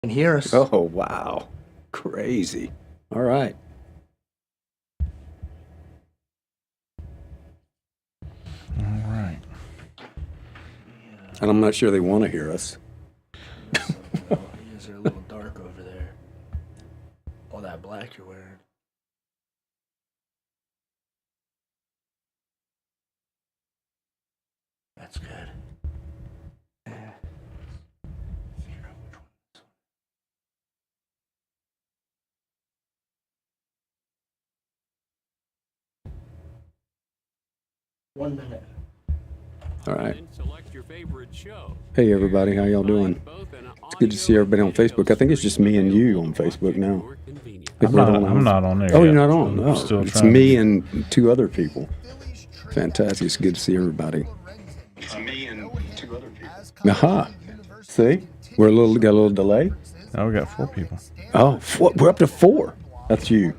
Can hear us. Oh, wow. Crazy. All right. All right. And I'm not sure they want to hear us. Is there a little dark over there? All that black you're wearing. That's good. Figure out which one this 1 minute. All right. Select your favorite show. Hey, everybody. How y'all doing? It's good to see everybody on Facebook. I think it's just me and you on Facebook now. I'm not on there. Oh, yet. you're not on? I'm No. still It's trying me and two other people. Fantastic. It's good to see everybody. It's me and two other people. Aha. See? Got a little delay. Oh, we got 4 people. Oh, we're up to 4. That's you.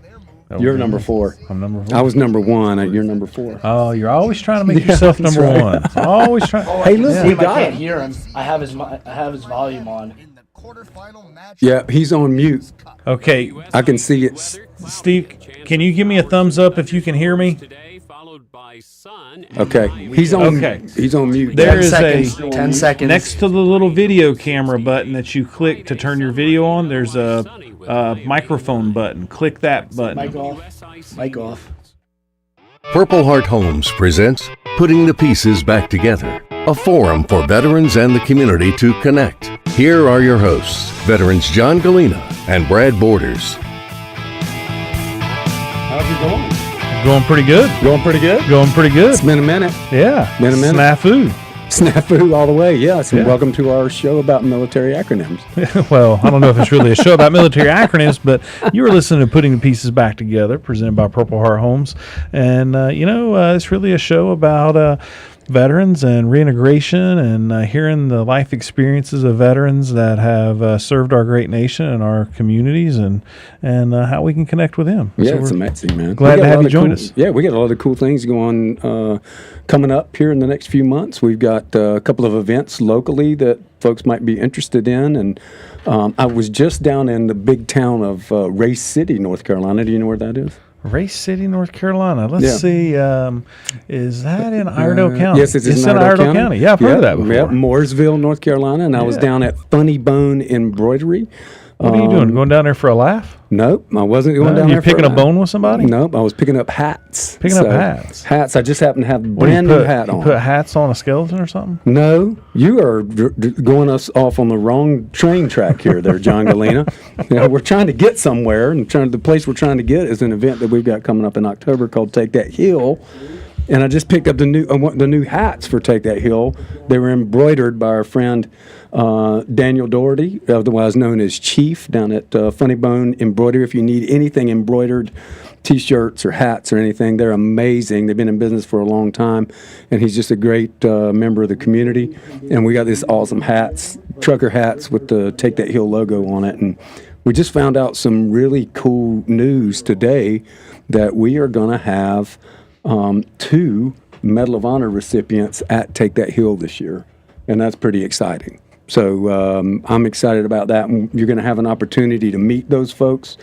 You're number 4. I'm number 4. I was number 1. You're number 4. Oh, you're always trying to make yourself that's number right. 1. Always trying. Hey, look, we I got can't him. hear him. I have his volume on. Yeah, he's on mute. Okay, I can see it. Steve, can you give me a thumbs up if you can hear me? Okay, he's on. Okay. He's on mute. There 10 is seconds. 10 seconds. Next to the little video camera button that you click to turn your video on, there's a microphone button. Click that button. Mic off. Mic off. Purple Heart Homes presents Putting the Pieces Back Together, a forum for veterans and the community to connect. Here are your hosts, veterans John Gallina and Brad Borders. How's it going? Going pretty good. Going pretty good. Going pretty good. It's been a minute. Yeah. Been a minute. Snafu. Snafu all the way. Yes. Yeah. Welcome to our show about military acronyms. Well, I don't know if it's really a show about military acronyms, but you were listening to Putting the Pieces Back Together, presented by Purple Heart Homes. And, it's really a show about veterans and reintegration and hearing the life experiences of veterans that have served our great nation and our communities and how we can connect with them. Yeah, So it's we're amazing, man. glad We got to a have lot you of join cool- us. Yeah, we got a lot of cool things going coming up here in the next few months. We've got a couple of events locally that folks might be interested in. And I was just down in the big town of Race City, North Carolina. Do you know where that is? Race City, North Carolina. Let's Yeah. see. Is that in Iredell County? Yes, it's in Iredell County. Yeah, I've heard of that before. Yeah, Mooresville, North Carolina. And I was Yeah. down at Funny Bone Embroidery. What are you doing? Going down there for a laugh? Nope, I wasn't going down You there. for picking a laugh. bone with somebody? Nope, I was picking up hats. Picking up hats? Hats. I just happened to have a What do you brand new put? hat You on. put hats on a skeleton or something? No, you are going us off on the wrong train track here, there, John Gallina. We're trying to get somewhere, and the place we're trying to get is an event that we've got coming up in October called Take That Hill. And I just picked up the new hats for Take That Hill. They were embroidered by our friend Daniel Doherty, otherwise known as Chief, down at Funny Bone Embroidery. If you need anything embroidered, T-shirts or hats or anything, they're amazing. They've been in business for a long time, and he's just a great member of the community. And we got these awesome hats, trucker hats with the Take That Hill logo on it. And we just found out some really cool news today that we are going to have 2 Medal of Honor recipients at Take That Hill this year, and that's pretty exciting. So I'm excited about that, and you're going to have an opportunity to meet those folks.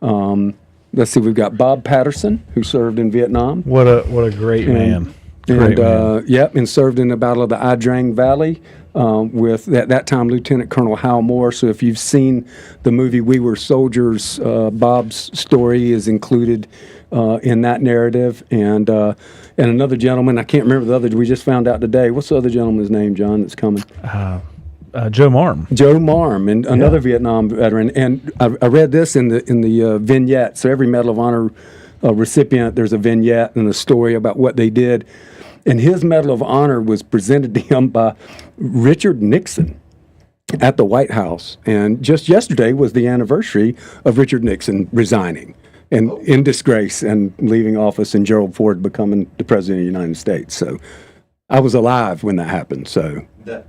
Let's see, we've got Bob Patterson, who served in Vietnam. What a great man. Great man. And served in the Battle of the Ia Drang Valley with, at that time, Lieutenant Colonel Hal Moore. So if you've seen the movie We Were Soldiers, Bob's story is included in that narrative. And another gentleman, I can't remember the other, we just found out today. What's the other gentleman's name, John, that's coming? Joe Marm. Joe Marm, and another Vietnam veteran. And I read this in the vignette. So every Medal of Honor recipient, there's a vignette and a story about what they did. And his Medal of Honor was presented to him by Richard Nixon at the White House. And just yesterday was the anniversary of Richard Nixon resigning and in disgrace and leaving office, and Gerald Ford becoming the President of the United States. So I was alive when that happened. So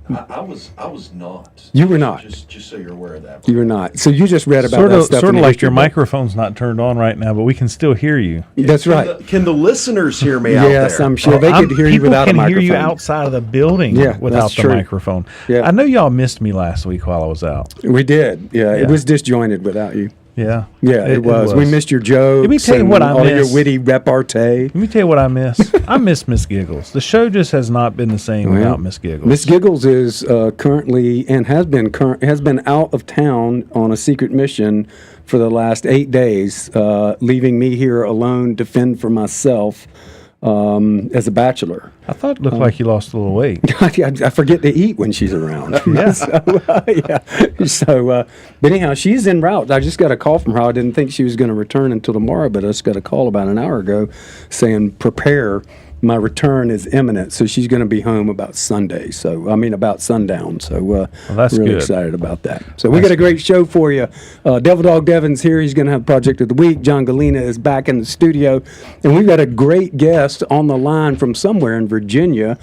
I was not. You were not. Just so you're aware of that. You were not. So you just read about Sort that of, stuff. sort in of the like history your book. microphone's not turned on right now, but we can still hear you. That's right. Can the listeners hear me out there? Yes, I'm sure they could hear you People without a can microphone. hear you outside of the building Yeah, without that's the true. microphone. Yeah. I know y'all missed me last week while I was out. We did. Yeah, Yeah. it was disjointed without you. Yeah. Yeah, it was. We missed your jokes. Let me tell you what I all miss. your witty repartee. Let me tell you what I miss. I miss Miss Giggles. The show just has not been the same without Miss Giggles. Miss Giggles is currently and has been out of town on a secret mission for the last 8 days, leaving me here alone to fend for myself as a bachelor. I thought it looked like you lost a little weight. I forget to eat when she's around. Yeah. But anyhow, she's en route. I just got a call from her. I didn't think she was going to return until tomorrow, but I just got a call about an hour ago saying, prepare. My return is imminent, so she's going to be home about Sunday. About sundown. So that's really good. excited about that. So we got a great show for you. Devil Dog Devin's here. He's going to have Project of the Week. John Gallina is back in the studio, and we've got a great guest on the line from somewhere in Virginia,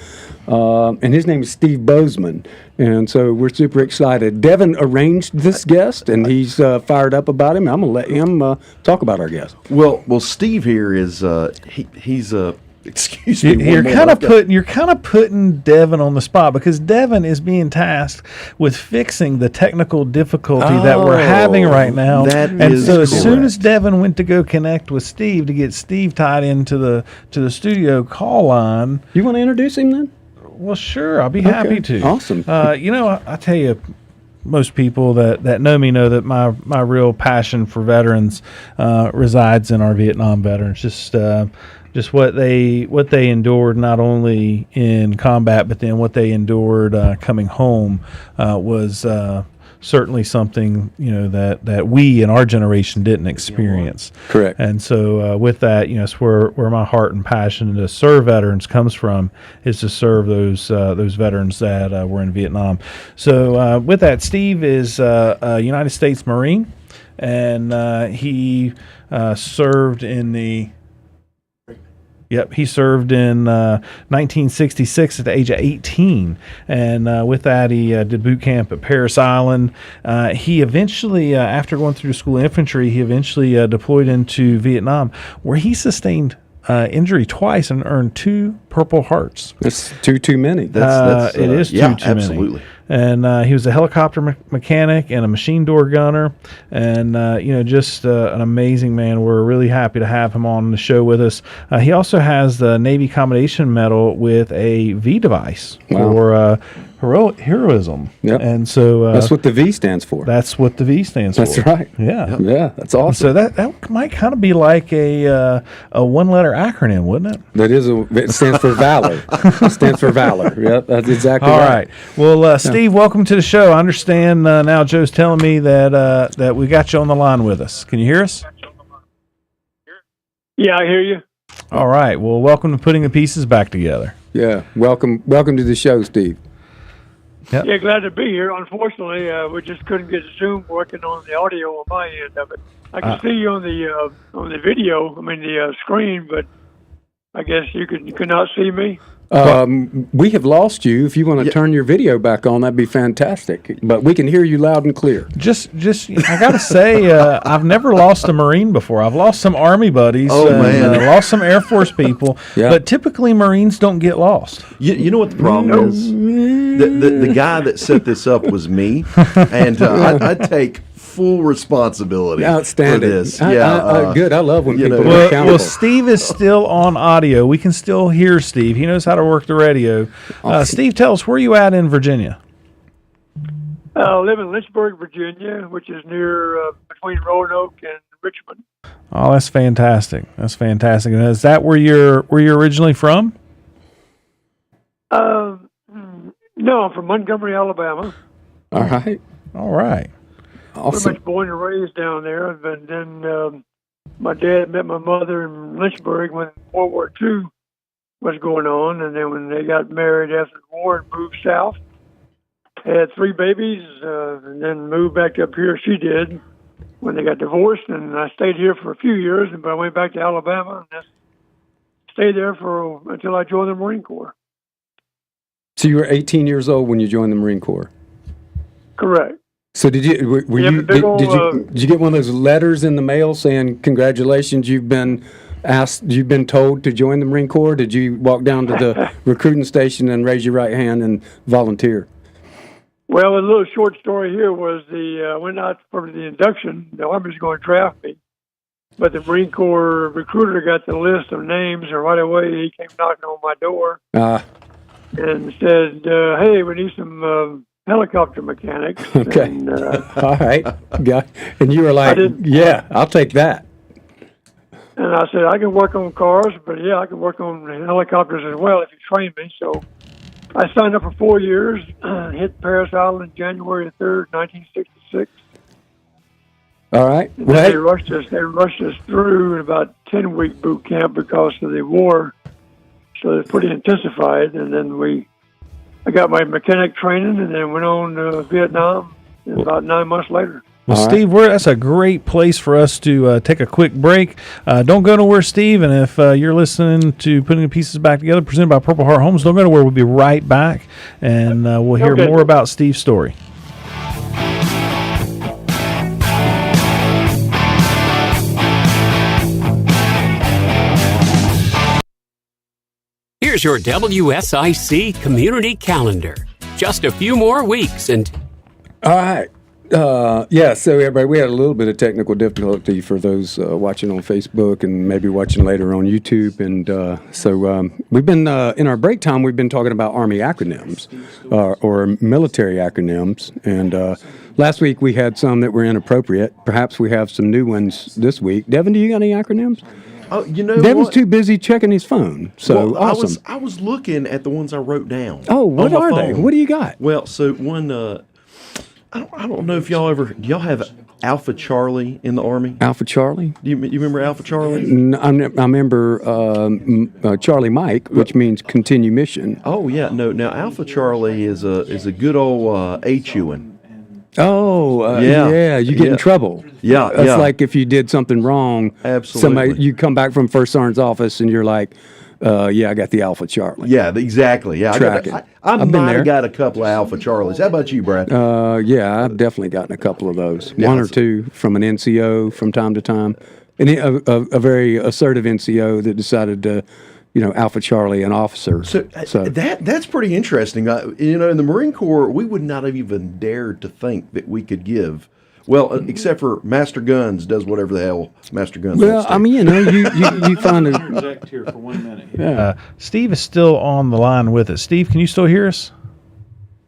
and his name is Steve Bozeman. And so we're super excited. Devin arranged this guest, and he's fired up about him. I'm going to let him talk about our guest. Well, Steve here is he's a. Excuse me. You're kind of putting Devin on the spot because Devin is being tasked with fixing the technical difficulty that we're having right now. As soon as Devin went to go connect with Steve to get Steve tied into the studio call line, You want to introduce him then? well, sure, I'll be happy to. Awesome. I tell you, most people that know me know that my real passion for veterans resides in our Vietnam veterans. Just what they endured not only in combat, but then what they endured coming home was certainly something that we in our generation didn't experience. Correct. And so with that, it's where my heart and passion to serve veterans comes from, is to serve those veterans that were in Vietnam. So with that, Steve is a United States Marine, and he served in the. Yep, he served in 1966 at the age of 18, and with that, he did boot camp at Parris Island. He eventually, after going through school of infantry, he eventually deployed into Vietnam, where he sustained injury twice and earned 2 Purple Hearts. That's too many. It is too absolutely. many. And he was a helicopter mechanic and a machine door gunner, and just an amazing man. We're really happy to have him on the show with us. He also has the Navy Commendation Medal with a V device for heroism. Yep. And so that's what the V stands for. That's what the V stands That's for. right. Yeah. Yeah, that's awesome. So that might kind of be like a one-letter acronym, wouldn't it? It stands for valor. It stands for valor. Yep, that's exactly All right. right. Well, Steve, welcome to the show. I understand now Joe's telling me that we got you on the line with us. Can you hear us? Yeah, I hear you. All right. Well, welcome to Putting the Pieces Back Together. Yeah. Welcome to the show, Steve. Yep. Yeah, glad to be here. Unfortunately, we just couldn't get Zoom working on the audio on my end of it. I can see you on the video, the screen, but I guess you could not see me. We have lost you. If you want to turn your video back on, that'd be fantastic. But we can hear you loud and clear. Just I got to say, I've never lost a Marine before. I've lost some Army buddies. Lost some Air Force people. Yeah. But typically, Marines don't get lost. You know what the problem is? The guy that set this up was me, and I take full responsibility Outstanding. for this. Good. I love when people are Well, accountable. Steve is still on audio. We can still hear Steve. He knows how to work the radio. Steve, tell us, where are you at in Virginia? I live in Lynchburg, Virginia, which is near between Roanoke and Richmond. Oh, that's fantastic. That's fantastic. And is that where you're originally from? No, I'm from Montgomery, Alabama. All right. All right. Pretty Awesome. much born and raised down there. And then my dad met my mother in Lynchburg when World War II was going on. And then when they got married after the war and moved south, had 3 babies, and then moved back up here. She did when they got divorced. And I stayed here for a few years, but I went back to Alabama and just stayed there until I joined the Marine Corps. So you were 18 years old when you joined the Marine Corps. Correct. So did you were Yeah, you the big old, did you get one of those letters in the mail saying congratulations, you've been told to join the Marine Corps? Did you walk down to the recruiting station and raise your right hand and volunteer? Well, a little short story here was went out for the induction. The Army's going to draft me, but the Marine Corps recruiter got the list of names, and right away he came knocking on my door and said, "Hey, we need some helicopter mechanics." Okay. And, all right. And you were like, "Yeah, I'll take that." And I said, "I can work on cars, but yeah, I can work on helicopters as well if you train me." So I signed up for 4 years, hit Paris Island January 3rd, 1966. All right. And then they rushed us through in about 10-week boot camp because of the war. So it was pretty intensified. And then I got my mechanic training and then went on to Vietnam about 9 months later. Well, Steve, that's a great place for us to take a quick break. Don't go nowhere, Steve. And if you're listening to Putting the Pieces Back Together, presented by Purple Heart Homes, don't go nowhere. We'll be right back, and we'll hear more about Steve's story. Here's your WSIC community calendar. Just a few more weeks and... All right. So everybody, we had a little bit of technical difficulty for those watching on Facebook and maybe watching later on YouTube. And so we've been, in our break time, we've been talking about Army acronyms or military acronyms. And last week we had some that were inappropriate. Perhaps we have some new ones this week. Devin, do you got any acronyms? Oh, Devin's too busy checking his phone. So awesome. I was looking at the ones I wrote down. Oh, what are they? What do you got? Well, so one, I don't know if do y'all have Alpha Charlie in the Army? Alpha Charlie? Do you remember Alpha Charlie? I remember Charlie Mike, which means continue mission. Oh yeah, no. Now Alpha Charlie is a good old HUing. Oh, you get in trouble. Yeah, That's like if you did something wrong. Absolutely. You come back from First Sergeant's office and you're like, I got the Alpha Charlie. Yeah, exactly. Yeah, I I've might have got a couple of Alpha Charlies. How about you, Brad? I've definitely gotten a couple of those. One or two from an NCO from time to time. And a very assertive NCO that decided to, Alpha Charlie an officer. So that's pretty interesting. In the Marine Corps, we would not have even dared to think that we could give. Well, except for Master Guns does whatever the hell Master Guns wants to. I mean, you find a... Project here for 1 minute. Yeah. Steve is still on the line with us. Steve, can you still hear us?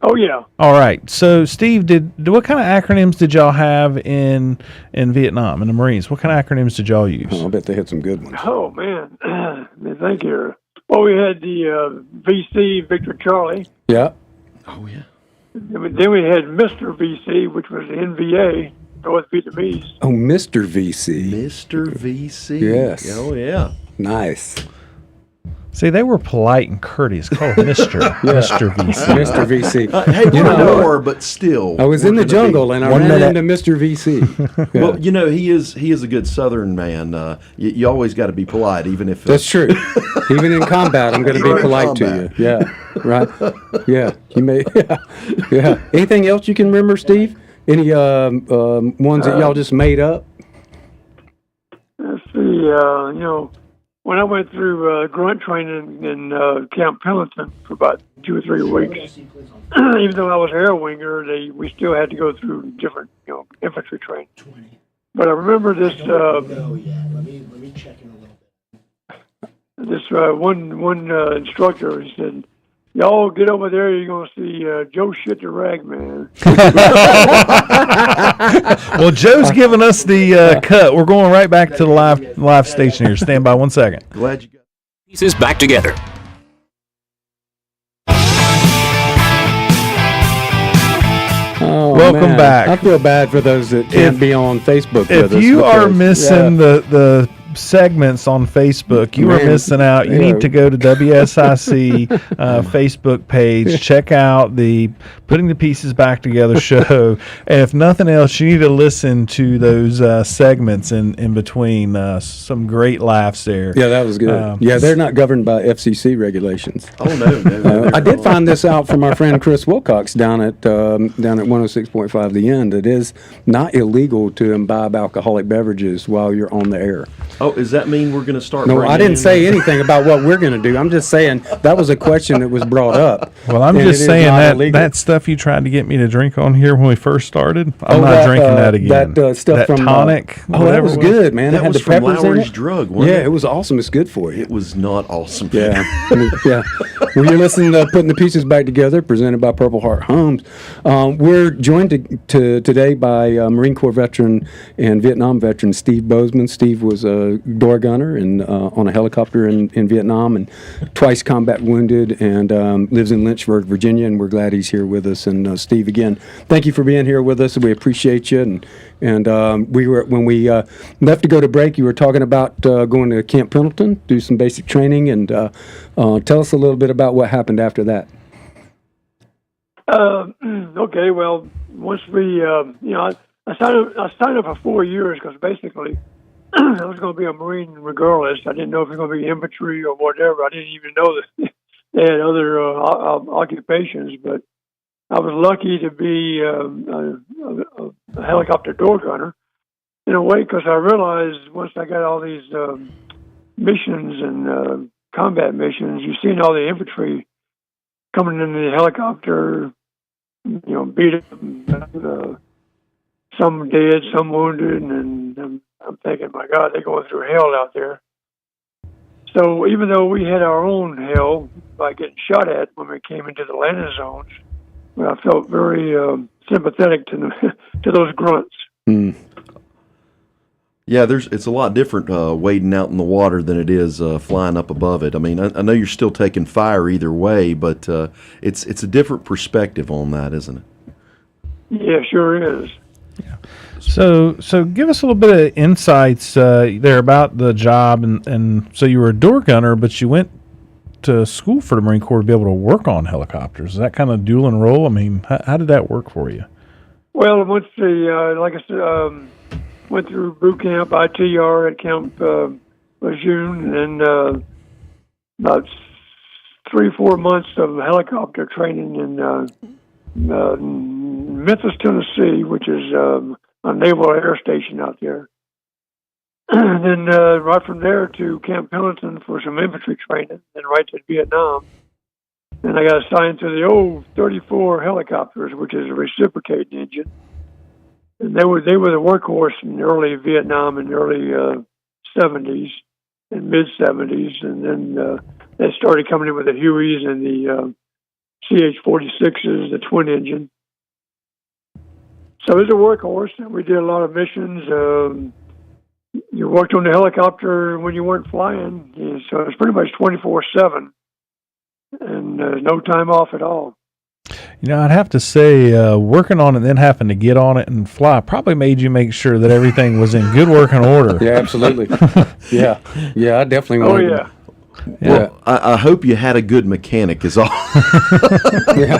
Oh, yeah. All right. So, Steve, what kind of acronyms did y'all have in Vietnam, in the Marines? What kind of acronyms did y'all use? I bet they had some good ones. Oh, man. Let me think here. Well, we had the VC, Victor Charlie. Yeah. Oh, yeah. Then we had Mr. VC, which was the NVA, North Vietnamese. Oh, Mr. VC. Mr. VC. Yes. Oh, yeah. Nice. See, they were polite and courteous. Called Mr. Mr. VC. Mr. VC. Hey, more, but still. I was in the jungle and I ran into Mr. VC. Yeah. Well, he is a good Southern man. You always got to be polite, even if that's true. Even in combat, I'm going to be polite to you. Yeah, right. Yeah, you may. Yeah. Anything else you can remember, Steve? Any ones that y'all just made up? Let's see. When I went through grunt training in Camp Pendleton for about 2 or 3 weeks, even though I was air winger, we still had to go through different, infantry training. But I remember this. Let me check in a little bit. This one instructor, he said, "Y'all get over there. You're gonna see Joe Shit the Rag Man." Well, Joe's giving us the cut. We're going right back to the live station here. Stand by 1 second. Glad you got Pieces back together. Oh, welcome man. back. I feel bad for those that can't be on Facebook with us. If you are missing the segments on Facebook. You are Man, missing out. You yeah. need to go to WSIC Facebook page, check out the Putting the Pieces Back Together show, and if nothing else, you need to listen to those segments in between. Some great laughs there. Yeah, that was good. Yeah, they're not governed by FCC regulations. Oh no. I did find this out from our friend Chris Wilcox down at 106.5 The End. It is not illegal to imbibe alcoholic beverages while you're on the air. Oh, does that mean we're going to start? No, bringing I didn't in- say anything about what we're going to do. I'm just saying that was a question that was brought up. Well, I'm and just it is saying not that illegal. that stuff you tried to get me to drink on here when we first started, I'm Oh, not that, drinking that again. That stuff that from tonic. Oh, that whatever was it good, man. That it had was the from peppers in Lowry's it. Drug, wasn't Yeah, it? it was awesome. It's good for you. It was not awesome. Yeah, yeah. Well, you're listening to Putting the Pieces Back Together, presented by Purple Heart Homes. We're joined today by Marine Corps veteran and Vietnam veteran Steve Bozeman. Steve was a door gunner and on a helicopter in Vietnam, and twice combat wounded, and lives in Lynchburg, Virginia. And we're glad he's here with us. And Steve, again, thank you for being here with us. We appreciate you. And we were when we left to go to break, you were talking about going to Camp Pendleton, do some basic training, and tell us a little bit about what happened after that. Okay, well, once we, I signed up for 4 years because basically I was going to be a Marine regardless. I didn't know if it was going to be infantry or whatever. I didn't even know that they had other occupations, but I was lucky to be a helicopter door gunner in a way because I realized once I got all these missions and combat missions, you've seen all the infantry coming in the helicopter, beat up, some dead, some wounded, and I'm thinking, my God, they're going through hell out there. So even though we had our own hell by getting shot at when we came into the landing zones, I felt very sympathetic to to those grunts. Mm. Yeah, it's a lot different wading out in the water than it is flying up above it. I mean, I know you're still taking fire either way, but it's a different perspective on that, isn't it? Yeah, sure is. Yeah. So give us a little bit of insights there about the job, and so you were a door gunner, but you went to school for the Marine Corps to be able to work on helicopters. Is that kind of dual enroll? I mean, how did that work for you? Well, once like I said, went through boot camp, ITR at Camp Lejeune, and then about 3-4 months of helicopter training in Memphis, Tennessee, which is a naval air station out there. And then right from there to Camp Pendleton for some infantry training, and right to Vietnam. And I got assigned to the old 34 helicopters, which is a reciprocating engine. And they were the workhorse in the early Vietnam and early 70s and mid 70s, and then they started coming in with the Hueys and the CH-46s, the twin engine. So it was a workhorse, and we did a lot of missions. You worked on the helicopter when you weren't flying, so it was pretty much 24/7, and no time off at all. I'd have to say, working on it and then having to get on it and fly probably made you make sure that everything was in good working order. Yeah, absolutely. yeah, I definitely Oh, wanted. yeah. Yeah. Well, I hope you had a good mechanic is all. Yeah.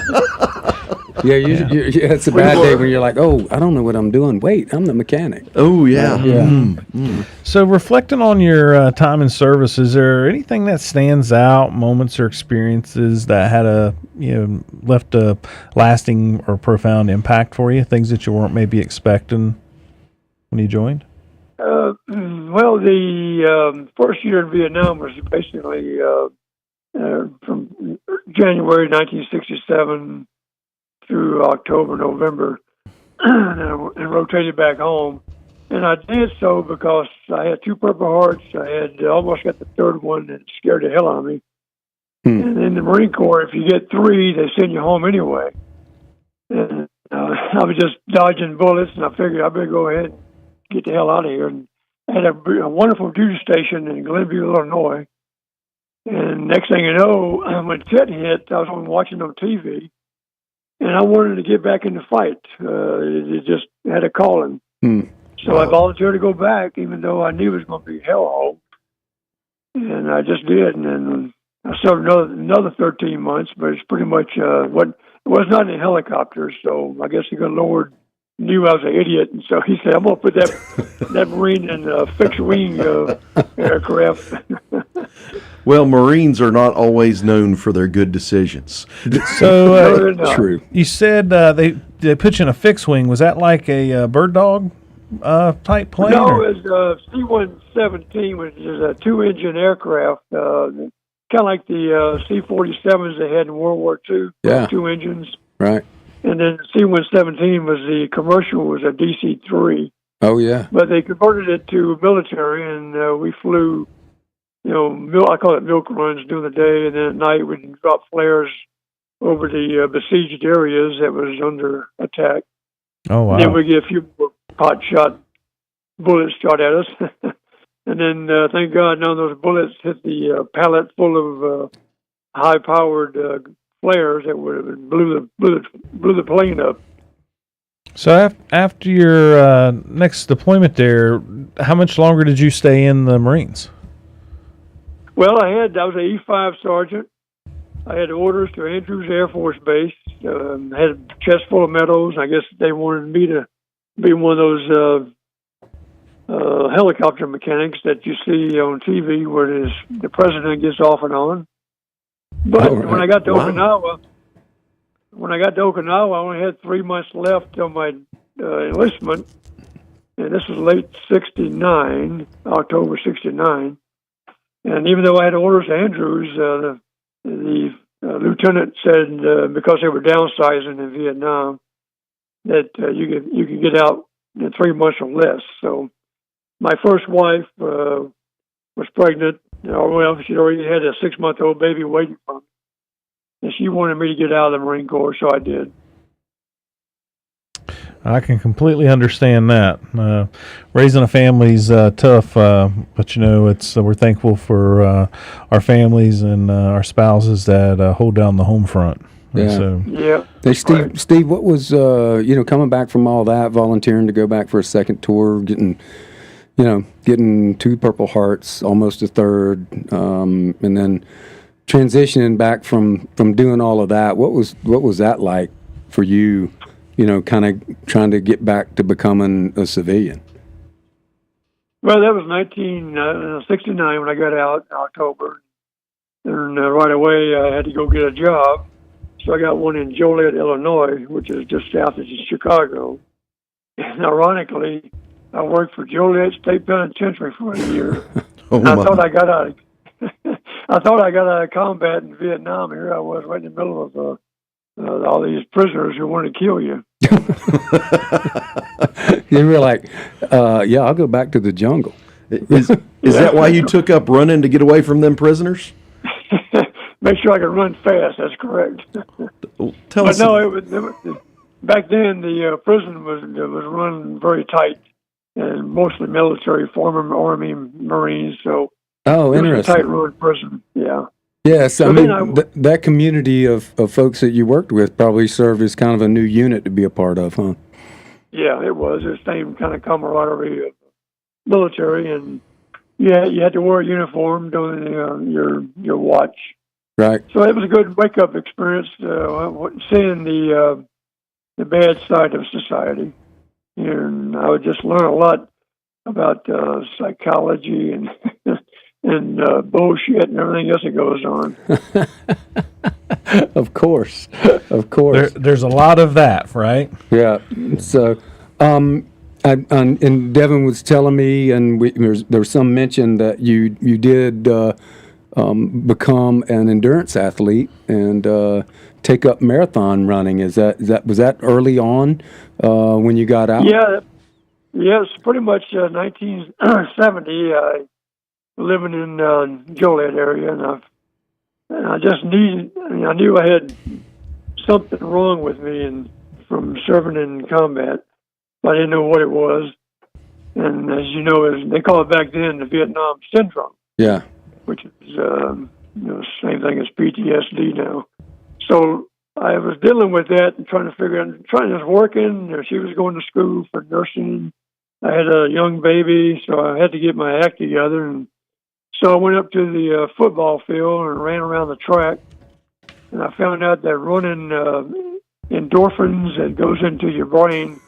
Yeah, it's a bad day when you're like, oh, I don't know what I'm doing. Wait, I'm the mechanic. Oh, yeah. Yeah. So reflecting on your time in service, is there anything that stands out, moments or experiences that had left a lasting or profound impact for you, things that you weren't maybe expecting when you joined? Well, the first year in Vietnam was basically from January 1967 through October, November, and rotated back home. And I did so because I had 2 Purple Hearts. I had almost got the third one that scared the hell out of me. And in the Marine Corps, if you get 3, they send you home anyway. And I was just dodging bullets, and I figured I better go ahead and get the hell out of here. And I had a wonderful duty station in Glenview, Illinois. And next thing you know, when Tet hit, I was watching on TV. And I wanted to get back in the fight. It just had a calling. So I volunteered to go back, even though I knew it was going to be hellhole. And I just did. And then I served another 13 months, but it's pretty much it was not in helicopters. So I guess the good Lord knew I was an idiot. And so he said, I'm going to put that Marine in a fixed wing aircraft. Well, Marines are not always known for their good decisions. So True. you said they put you in a fixed wing. Was that like a bird dog type plane? No, or? it was C-117, which is a two-engine aircraft, kind of like the C-47s they had in World War II. Yeah. Two engines. Right. And then C-117 was the commercial, was a DC-3. Oh, yeah. But they converted it to military, and we flew, I call it milk runs during the day, and then at night we'd drop flares over the besieged areas that was under attack. Oh, wow. And then we get a few more pot shot bullets shot at us. And then, thank God, none of those bullets hit the pallet full of high-powered flares that would have blew the plane up. So after your next deployment there, how much longer did you stay in the Marines? Well, I was an E5 sergeant. I had orders to Andrews Air Force Base. Had a chest full of medals. I guess they wanted me to be one of those helicopter mechanics that you see on TV where the president gets off and on. But when I got to Okinawa, I only had 3 months left till my enlistment, and this was late '69, October '69. And even though I had orders to Andrews, the lieutenant said because they were downsizing in Vietnam that you could get out in 3 months or less. So my first wife was pregnant. Well, she'd already had a 6-month-old baby waiting for me. And she wanted me to get out of the Marine Corps, so I did. I can completely understand that. Raising a family's tough, but we're thankful for our families and our spouses that hold down the home front. Yeah. So, Yeah. Hey, Steve, what was coming back from all that, volunteering to go back for a second tour, getting 2 Purple Hearts, almost a third, and then transitioning back from doing all of that? What was that like for you? Kind of trying to get back to becoming a civilian. Well, that was 1969 when I got out in October. And right away, I had to go get a job. So I got one in Joliet, Illinois, which is just south of Chicago. And ironically, I worked for Joliet State Penitentiary for a year. I thought I got out of combat in Vietnam. Here I was right in the middle of all these prisoners who wanted to kill you. You were like, I'll go back to the jungle. Is that why you took up running to get away from them prisoners? Make sure I can run fast. That's correct. Back then the prison was run very tight, and mostly military, former Army Marines. So interesting. It was a tight-run prison. Yeah. Yes, so that community of folks that you worked with probably served as kind of a new unit to be a part of, huh? Yeah, it was the same kind of camaraderie of military, and you had to wear a uniform during your watch. Right. So it was a good wake-up experience, seeing the bad side of society, and I would just learn a lot about psychology and bullshit and everything else that goes on. Of course. There's a lot of that, right? Yeah. So, and Devin was telling me, and there was some mention that you did become an endurance athlete and take up marathon running. Was that early on when you got out? Yeah. Yes, pretty much 1970. Living in Joliet area, and I just I knew I had something wrong with me and from serving in combat, but I didn't know what it was. And as you know, they call it back then the Vietnam Syndrome. Yeah. Which is same thing as PTSD now. So I was dealing with that and trying to figure out, just working. She was going to school for nursing, I had a young baby, so I had to get my act together. And so I went up to the football field and ran around the track. And I found out that running endorphins that goes into your brain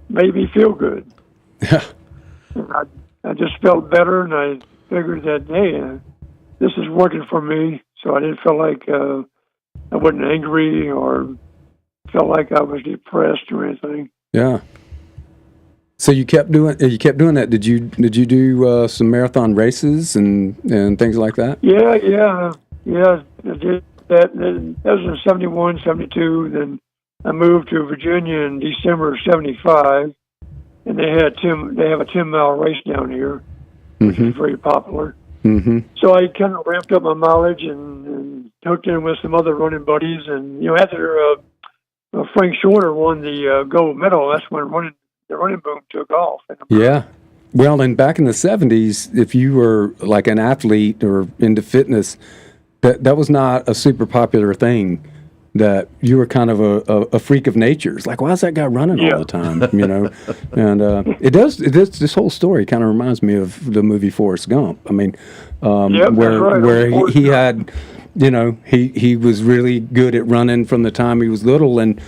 made me feel good. Yeah. And I just felt better, and I figured that, hey, this is working for me. So I didn't feel like I wasn't angry or felt like I was depressed or anything. Yeah. So you kept doing that. Did you do some marathon races and things like that? Yeah. I did that. That was in 71, 72. Then I moved to Virginia in December of 75, and they have a 10-mile race down here, which is very popular. Mm-hmm. So I kind of ramped up my mileage and hooked in with some other running buddies. And after Frank Shorter won the gold medal, that's when the running boom took off. Yeah. Well, and back in the 70s, if you were like an athlete or into fitness, that was not a super popular thing. That you were kind of a freak of nature. It's like, why is that guy running all the time? And it does. This whole story kind of reminds me of the movie Forrest Gump. I mean, where he had, he was really good at running from the time he was little, and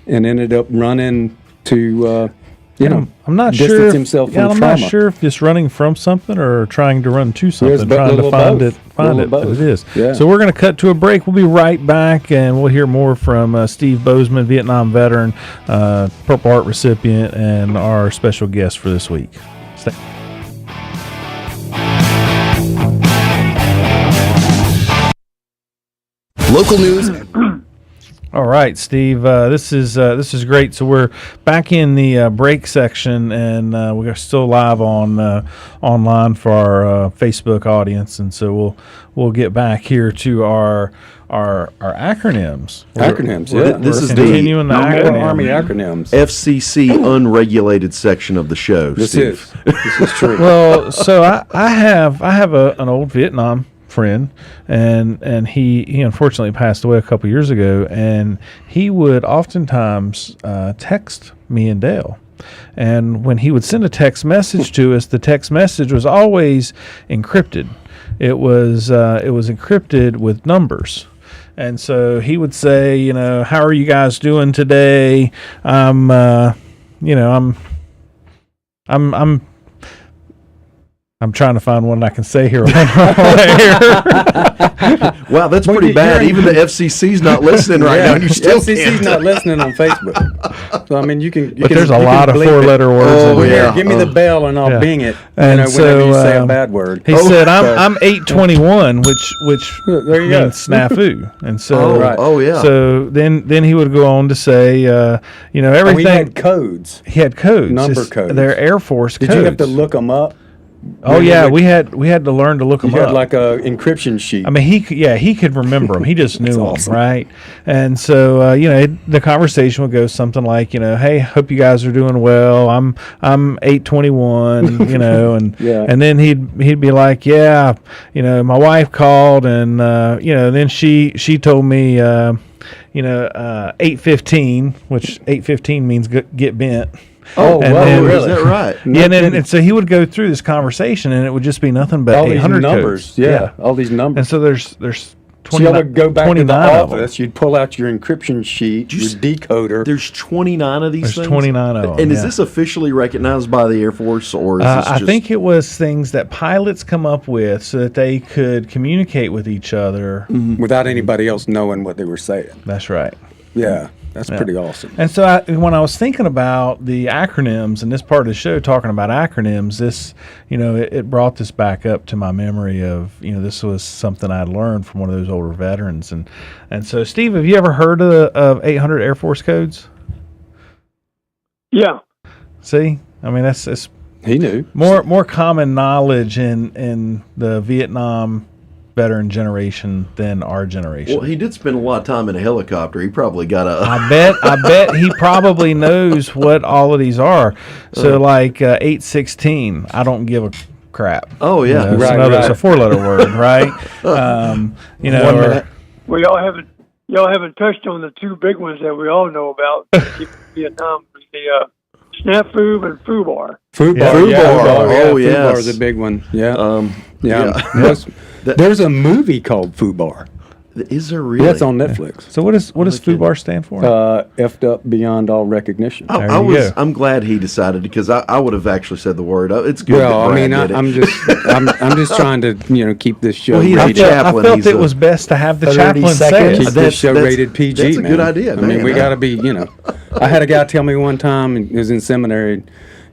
ended up running to. I'm not distance sure. Himself from I'm trauma. not sure if it's running from something or trying to run to something, There's trying to find it. But both. it is. Yeah. So we're going to cut to a break. We'll be right back, and we'll hear more from Steve Bozeman, Vietnam veteran, Purple Heart recipient, and our special guest for this week. Stay. Local news. All right, Steve. This is great. So we're back in the break section, and we're still live on online for our Facebook audience, and so we'll get back here to our acronyms. This is continuing the acronym. Army acronyms. FCC unregulated section of the show. This Steve. is true. Well, so I have an old Vietnam friend, and he unfortunately passed away a couple years ago, and he would oftentimes text me and Dale. And when he would send a text message to us, the text message was always encrypted. It was encrypted with numbers. And so he would say, how are you guys doing today? I'm trying to find one I can say here. Wow, that's pretty bad. Even the FCC's not listening right now. And you still FCC's can't. not listening on Facebook. So I mean, you can. But there's a lot of four-letter words. Oh, in yeah. there. Give me the bell and I'll bing it. And whenever you say a so, bad word. He said, "I'm 821," which There you means snafu. And so, yeah. So then he would go on to say, everything. We had codes. He had codes, Number codes. They're Air Force Did codes. you have to look them up? Oh yeah, we had to learn to look them You had up. like a encryption sheet. I mean, he could remember them. He just knew them, awesome. right? And so, the conversation would go something like, hey, hope you guys are doing well. I'm 821, and Yeah. and then he'd be like, yeah, my wife called, and then she told me, 815, which 815 means get bent. Oh, And wow, then- is that right? Yeah, and so he would go through this conversation, and it would just be nothing but all these 800 numbers. codes. Yeah, all these numbers. And so there's So you would go back to the 29 of them. office, you'd pull out your encryption sheet, your decoder. There's 29 of these There's things? 29 of them, And is yeah. this officially recognized by the Air Force, or is this just... I think it was things that pilots come up with so that they could communicate with each other. without anybody else knowing what they were saying. That's right. Yeah, that's pretty awesome. And so when I was thinking about the acronyms and this part of the show talking about acronyms, this, it brought this back up to my memory of, this was something I'd learned from one of those older veterans. And so, Steve, have you ever heard of 800 Air Force codes? Yeah. See? I mean, that's He knew. more common knowledge in the Vietnam veteran generation than our generation. Well, he did spend a lot of time in a helicopter. He probably got a... I bet he probably knows what all of these are. So like 816, I don't give a crap. Oh, yeah. It's a four-letter word, right? Or, Well, y'all haven't touched on the two big ones that we all know about. Vietnam was the snafu and foobar. Foo Yeah. bar. Foo bar. Oh, Foo yes. bar is a big one. Yeah. Yeah. There's a movie called Foo Bar. Is there really? Yeah, it's on Netflix. So what does FUBAR stand for? Effed up beyond all recognition. There you go. I'm glad he decided because I would have actually said the word. It's good. Well, that I mean, Brad did it. I'm just trying to keep this show. Well, he's rated. a I chaplain. felt He's it a- was best to have the 30 chaplain say seconds. it. Keep this show That's- rated PG. that's a man. good idea, I mean, man. we got to be. I had a guy tell me one time, and he was in seminary.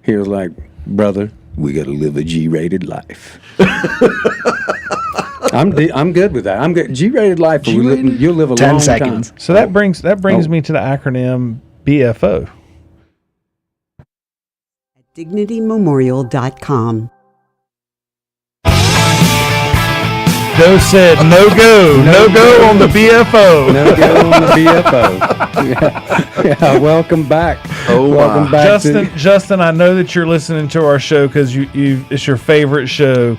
He was like, "Brother, we got to live a G-rated life." I'm good with that. I'm good. G-rated life. G-rated? You'll live a 10 long seconds. time. So that brings me to the acronym BFO. DignityMemorial.com. Joe said no go on the BFO. No go on the BFO. Yeah, welcome back. Oh, welcome my. back, Justin, I know that you're listening to our show because it's your favorite show.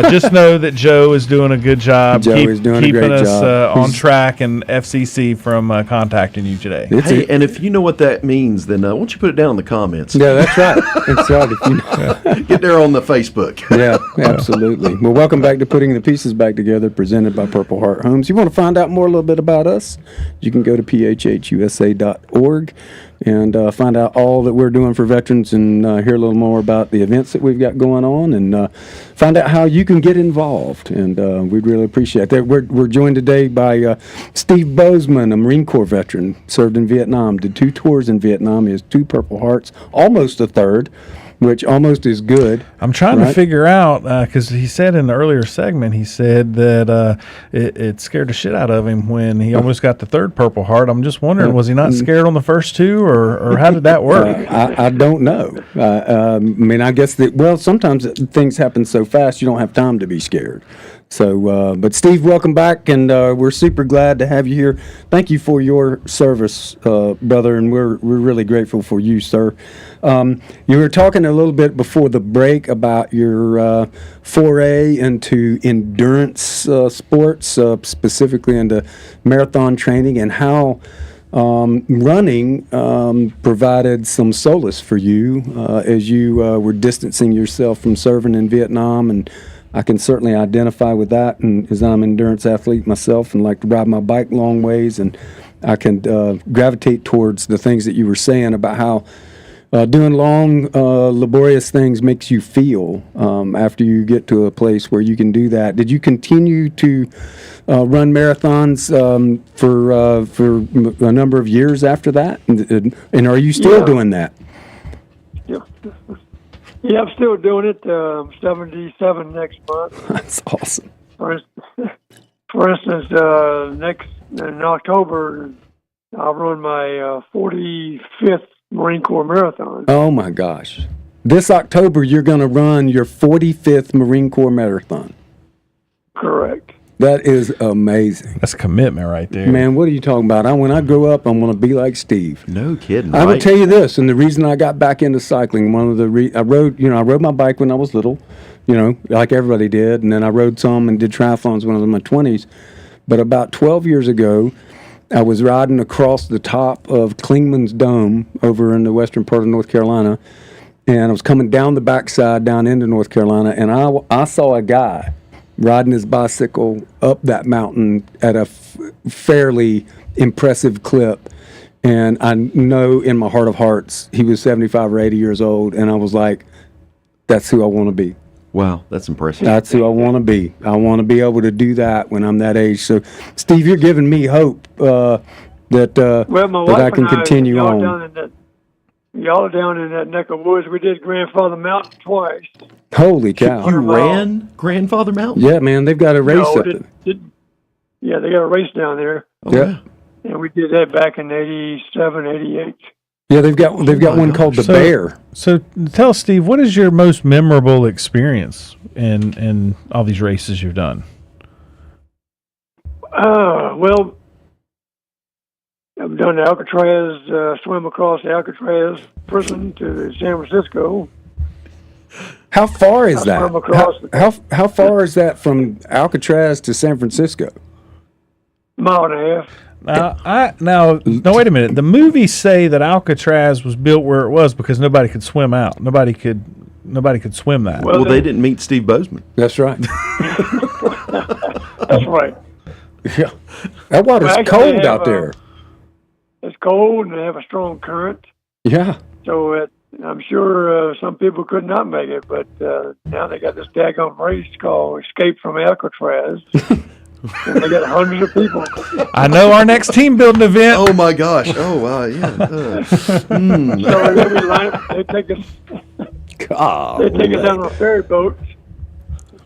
Just know that Joe is doing a good job. Joe is doing a keeping great us job. on track, and FCC from contacting you today. It's Hey, and if you know what that means, then why don't you put it down in the comments? Yeah, that's right. That's right. If you Get there on the Facebook. Yeah, absolutely. Well, welcome back to Putting the Pieces Back Together, presented by Purple Heart Homes. You want to find out more a little bit about us, you can go to phhusa.org and find out all that we're doing for veterans and hear a little more about the events that we've got going on and find out how you can get involved. And we'd really appreciate that. We're joined today by Steve Bozeman, a Marine Corps veteran, served in Vietnam, did 2 tours in Vietnam. He has 2 Purple Hearts, almost a third, which almost is good. I'm trying to right? figure out because he said in the earlier segment, he said that it scared the shit out of him when he almost got the 3rd Purple Heart. I'm just wondering, was he not scared on the first 2, or how did that work? I don't know. I mean, I guess sometimes things happen so fast you don't have time to be scared. So, but Steve, welcome back, and we're super glad to have you here. Thank you for your service, brother, and we're really grateful for you, sir. You were talking a little bit before the break about your foray into endurance sports, specifically into marathon training, and how running provided some solace for you as you were distancing yourself from serving in Vietnam, and I can certainly identify with that, and as I'm an endurance athlete myself and like to ride my bike long ways, and I can gravitate towards the things that you were saying about how doing long, laborious things makes you feel after you get to a place where you can do that. Did you continue to run marathons for a number of years after that? And are you still doing that? Yeah, I'm still doing it. 77 next month. That's awesome. For instance, next in October, I'll run my 45th Marine Corps Marathon. Oh, my gosh. This October, you're going to run your 45th Marine Corps Marathon. Correct. That is amazing. That's commitment right there. Man, what are you talking about? When I grow up, I'm going to be like Steve. No kidding. I will right? tell you this, and the reason I got back into cycling, I rode my bike when I was little, like everybody did, and then I rode some and did triathlons when I was in my 20s. But about 12 years ago, I was riding across the top of Clingman's Dome over in the western part of North Carolina, and I was coming down the backside down into North Carolina, and I saw a guy riding his bicycle up that mountain at a fairly impressive clip. And I know in my heart of hearts, he was 75 or 80 years old. And I was like, that's who I want to be. Wow, that's impressive. That's who I want to be. I want to be able to do that when I'm that age. So, Steve, you're giving me hope that I can continue on. Y'all down in that neck of woods. We did Grandfather Mountain twice. Holy cow. You ran Grandfather Mountain? Yeah, man, they've got a race up there. Yeah, they got a race down there. Oh, yeah. And we did that back in 87, 88. Yeah, they've got one called the Bear. So tell us, Steve, what is your most memorable experience in all these races you've done? Well, I've done the Alcatraz, swim across the Alcatraz prison to San Francisco. How far is that? swam across How far is that from Alcatraz to San Francisco? Mile and a half. Now, wait a minute. The movies say that Alcatraz was built where it was because nobody could swim out. Nobody could swim that. Well, they didn't meet Steve Bozeman. That's right. That's right. Yeah. That water's Well, actually, cold they have, out there. It's cold and they have a strong current. Yeah. So I'm sure some people could not make it, but now they got this daggone race called Escape from Alcatraz. And they got hundreds of people. I know our next team building event. Oh my gosh! Oh wow! Yeah. So they take us. God. They take us on a ferry boat.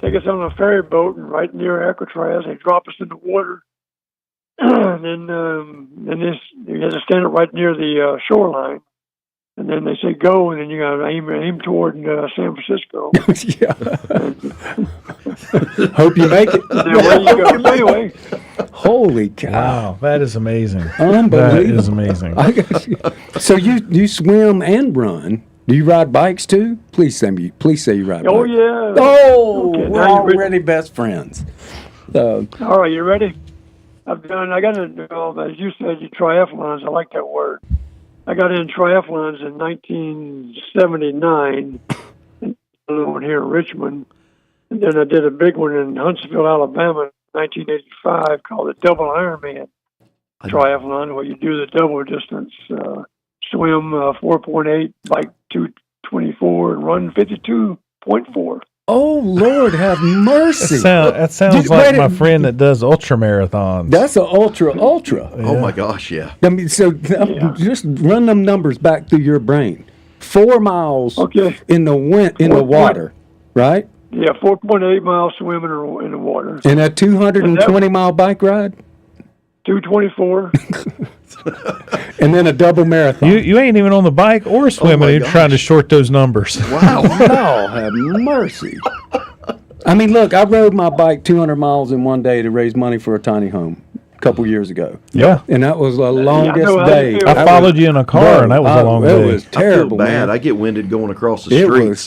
Take us on a ferry boat, and right near Alcatraz, they drop us in the water. And then you have to stand up right near the shoreline. And then they say go, and then you got to aim toward San Francisco. Yeah. Hope you make it. And then where you go. So anyway, Holy cow. Wow, that is amazing. Unbelievable. That is amazing. I got you. So you swim and run. Do you ride bikes too? Please say you ride bikes. oh yeah. Oh, Okay, we're now you're already best friends. All right, you ready? I got into, as you said, triathlons. I like that word. I got in triathlons in 1979 one here in Richmond. And then I did a big one in Huntsville, Alabama in 1985 called the Double Ironman triathlon, where you do the double distance, swim 4.8, bike 224, and run 52.4. Oh, Lord, have mercy. That sounds like my friend that does ultra marathons. That's an ultra. Oh my gosh! Yeah. I mean, so just run them numbers back through your brain. 4 miles in the water, right? Yeah, 4.8 miles swimming in the water. And a 220-mile bike ride? 224. And then a double marathon. You ain't even on the bike or swimming. You're trying to short those numbers. Wow. Oh, have mercy. I mean, look, I rode my bike 200 miles in one day to raise money for a tiny home a couple years ago. Yeah. And that was the longest day. I followed you in a car, and that was a long day. It was terrible, I feel bad. man. I get winded going across the street.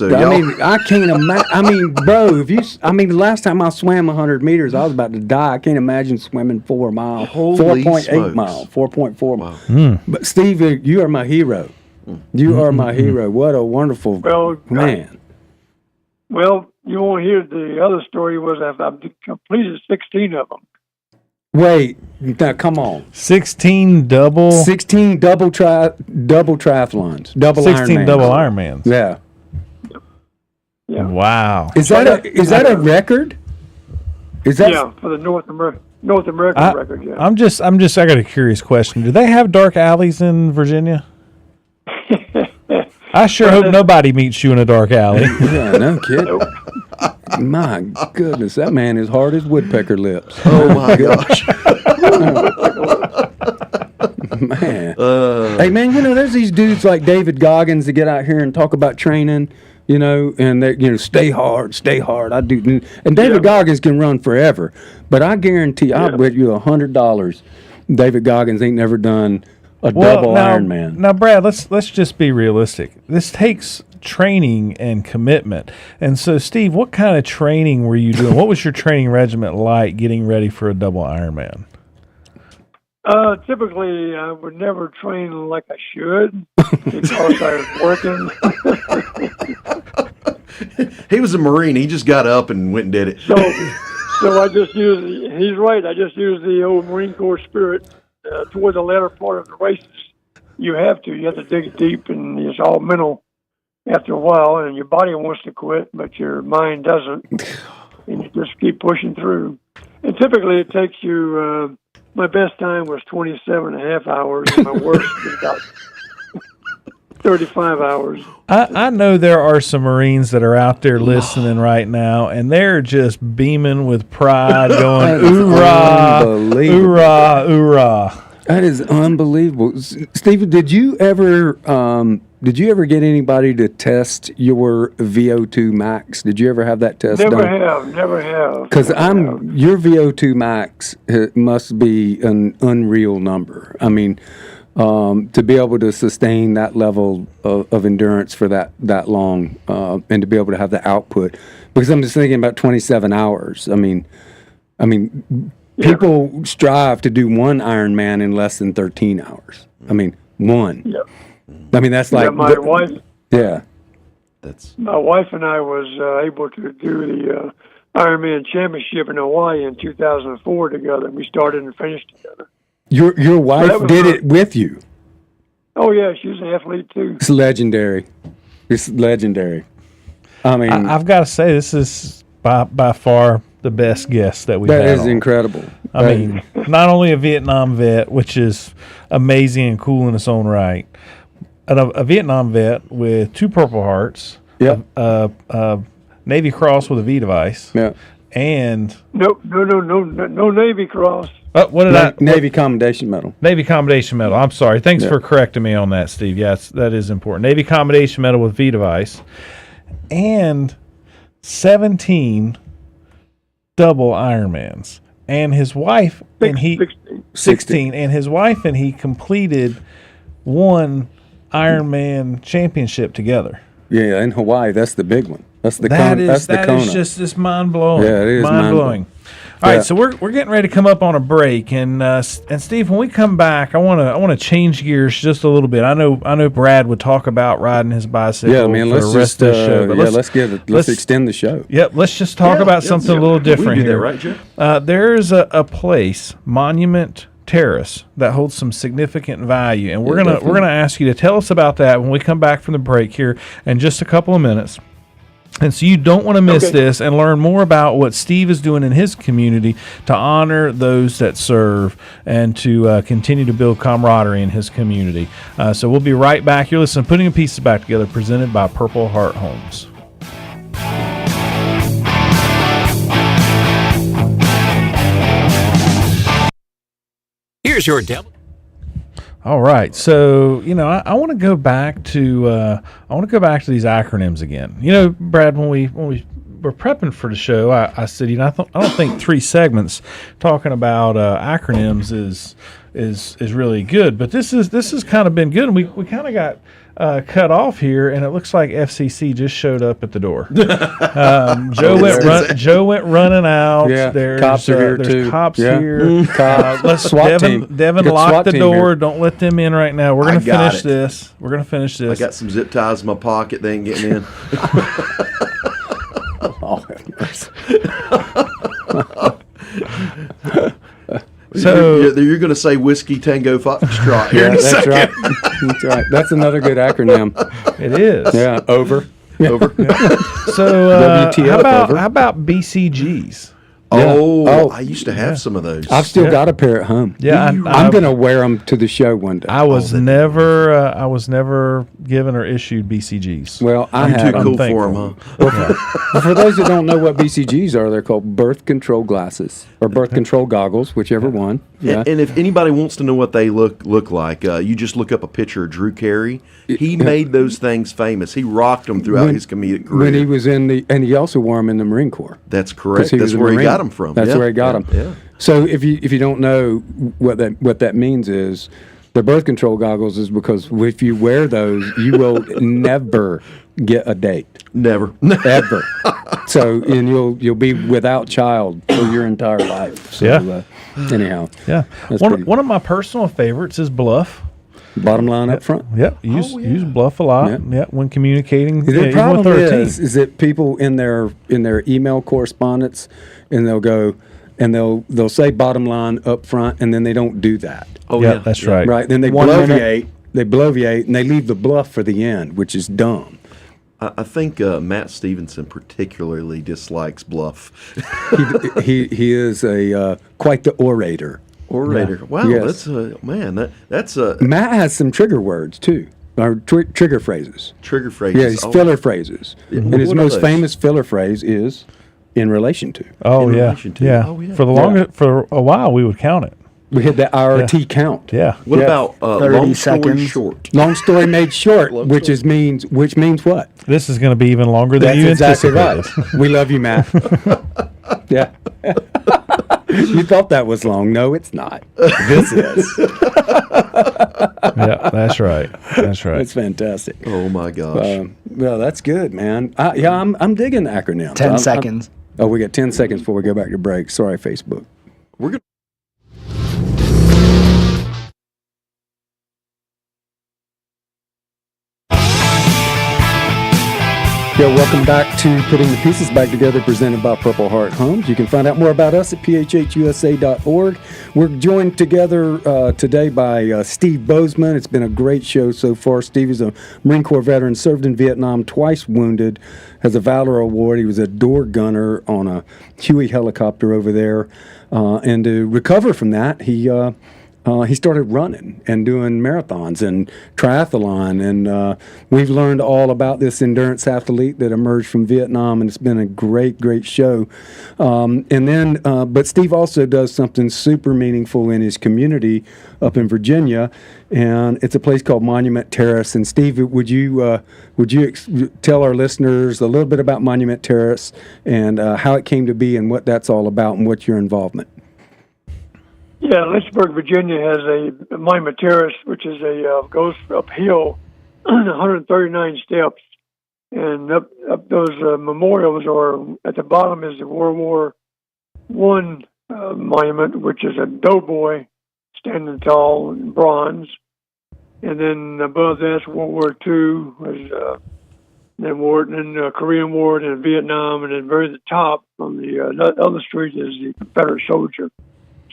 I can't imagine. I mean, bro, the last time I swam 100 meters, I was about to die. I can't imagine swimming 4 miles. Holy 4.8 miles, 4.4 miles. Hmm. But Steve, you are my hero. You are my hero. What a wonderful man. Well, you won't hear the other story was I've completed 16 of them. Wait, now come on. 16 double. 16 double triathlons. 16 double Ironmans. Yeah. Yeah. Wow. Is that a record? Is that for the North American record? Yeah. I got a curious question. Do they have dark alleys in Virginia? I sure hope nobody meets you in a dark alley. Yeah, no kidding. My goodness, that man is hard as woodpecker lips. Oh my gosh. Man. Hey man, there's these dudes like David Goggins that get out here and talk about training, and they stay hard. I do, and David Goggins can run forever, but I guarantee, I'll bet you $100, David Goggins ain't never done a double Ironman. Now, Brad, let's just be realistic. This takes training and commitment. And so, Steve, what kind of training were you doing? What was your training regimen like getting ready for a double Ironman? Typically, I would never train like I should because I was working. He was a Marine. He just got up and went and did it. So I just used. He's right. I just used the old Marine Corps spirit toward the latter part of the races. You have to dig deep, and it's all mental. After a while, and your body wants to quit, but your mind doesn't, and you just keep pushing through. And typically, it takes you. My best time was 27 and a half hours, and my worst was about 35 hours. I know there are some Marines that are out there listening right now, and they're just beaming with pride, going, "Hoorah! Hoorah! Hoorah!" That is unbelievable. Stephen, did you ever get anybody to test your VO2 max? Did you ever have that test done? Never have. Because your VO2 max must be an unreal number. I mean, to be able to sustain that level of endurance for that long, and to be able to have the output. Because I'm just thinking about 27 hours. I mean. people strive to do one Ironman in less than 13 hours. I mean, one. Yeah. I mean, that's like my wife. Yeah. My wife and I was able to do the Ironman Championship in Hawaii in 2004 together. We started and finished together. Your wife did it with you. Oh yeah, she's an athlete too. It's legendary. It's legendary. I mean, I've got to say, this is by far the best guest that we've had. that is on. incredible. I mean, not only a Vietnam vet, which is amazing and cool in its own right, a Vietnam vet with 2 Purple Hearts, a Navy Cross with a V device, and no Navy Cross. What did Navy Commendation Medal. Navy Commendation Medal. I'm sorry. Thanks for correcting me on that, Steve. Yes, that is important. Navy Commendation Medal with V device, and 17 double Ironmans. And his wife and he 16, and his wife and he completed one Ironman championship together. Yeah, in Hawaii, that's the big one. That's the That Kona. is just mind blowing. Yeah, it is mind blowing. All right, so we're getting ready to come up on a break, and Steve, when we come back, I want to change gears just a little bit. I know Brad would talk about riding his bicycle. Yeah, man. For Let's the rest of the show. But let's extend the show. Yep, let's just talk about something a little different we do here. that, right, Jeff? There's a place, Monument Terrace, that holds some significant value, and we're gonna ask you to tell us about that when we come back from the break here in just a couple of minutes. And so you don't want to miss this and learn more about what Steve is doing in his community to honor those that serve and to continue to build camaraderie in his community. So we'll be right back. You're listening to Putting the Pieces Back Together, presented by Purple Heart Homes. Here's your devil. All right, so I want to go back to these acronyms again. Brad, when we were prepping for the show, I said, I don't think 3 segments talking about acronyms is really good, but this has kind of been good, and we kind of got cut off here, and it looks like FCC just showed up at the door. Joe went running out. Yeah, there's cops are here there's too. cops Yeah. here. Let's SWAT team. Devin, Good lock SWAT the team door. here. Don't let them in right now. We're gonna finish this. We're gonna finish I this. got some zip ties in my pocket. They ain't getting in. Oh, have mercy. So you're going to say Whiskey Tango Foxtrot here in a That's second. right. That's right. That's another good acronym. it is. Yeah, over. Over. So WTF how about BCGs? Oh, I used to have some of those. I've still got a pair at home. Yeah, I'm going to wear them to the show one day. I was never given or issued BCGs. Well, I You're have too cool I'm for them, huh? For those that don't know what BCGs are, they're called birth control glasses or birth control goggles, whichever one. Yeah. And if anybody wants to know what they look like, you just look up a picture of Drew Carey. He made those things famous. He rocked them throughout his comedic career. When he was and he also wore them in the Marine Corps. That's correct. He That's was a where he Marine. got them from. That's Yeah. where he got them. Yeah. So if you don't know what that means is, the birth control goggles is because if you wear those, you will never get a date. Never. Ever. So and you'll be without child for your entire life. So anyhow. Yeah. One of my personal favorites is Bluff. Bottom line up front. Yep. Use Bluff a lot. Yeah. When communicating. The even problem with our team. is that people in their email correspondence, and they'll go and they'll say bottom line up front, and then they don't do that. Oh yeah, that's right. Right. Then they bloviate. They bloviate, and they leave the bluff for the end, which is dumb. I think Matt Stevenson particularly dislikes Bluff. He is quite the orator. Orator. Yeah. Wow, Yes. that's a Matt has some trigger words too, or trigger phrases. trigger phrase. Yeah, his filler phrases. And his what are most those? famous filler phrase is "in relation to." Oh In yeah. relation to. Yeah. Oh, yeah. For a while we would count it. We had the IRT count. Yeah. What Yeah. about 30 long story seconds. short? Long story made short, which means what? This is going to be even longer than That's you exactly anticipated. right. We love you, Matt. Yeah. You thought that was long. No, it's not. This is. Yeah, that's right. That's right. It's fantastic. Oh my gosh. Well, that's good, man. I'm digging acronyms. 10 seconds. We got 10 seconds before we go back to break. Sorry, Facebook. We're going Yeah, welcome back to Putting the Pieces Back Together, presented by Purple Heart Homes. You can find out more about us at phhusa.org. We're joined together today by Steve Bozeman. It's been a great show so far. Steve is a Marine Corps veteran, served in Vietnam, twice wounded, has a Valor Award. He was a door gunner on a Huey helicopter over there. And to recover from that, he started running and doing marathons and triathlon, and we've learned all about this endurance athlete that emerged from Vietnam, and it's been a great, great show. But Steve also does something super meaningful in his community up in Virginia, and it's a place called Monument Terrace. And Steve, would you tell our listeners a little bit about Monument Terrace and how it came to be and what that's all about and what's your involvement? Yeah, Lynchburg, Virginia has a Monument Terrace, which is goes uphill 139 steps, and up those memorials are at the bottom is the World War I monument, which is a doughboy standing tall in bronze, and then above that's World War II, was then Korean War, and Vietnam, and then very at the top on the other street is the Confederate soldier.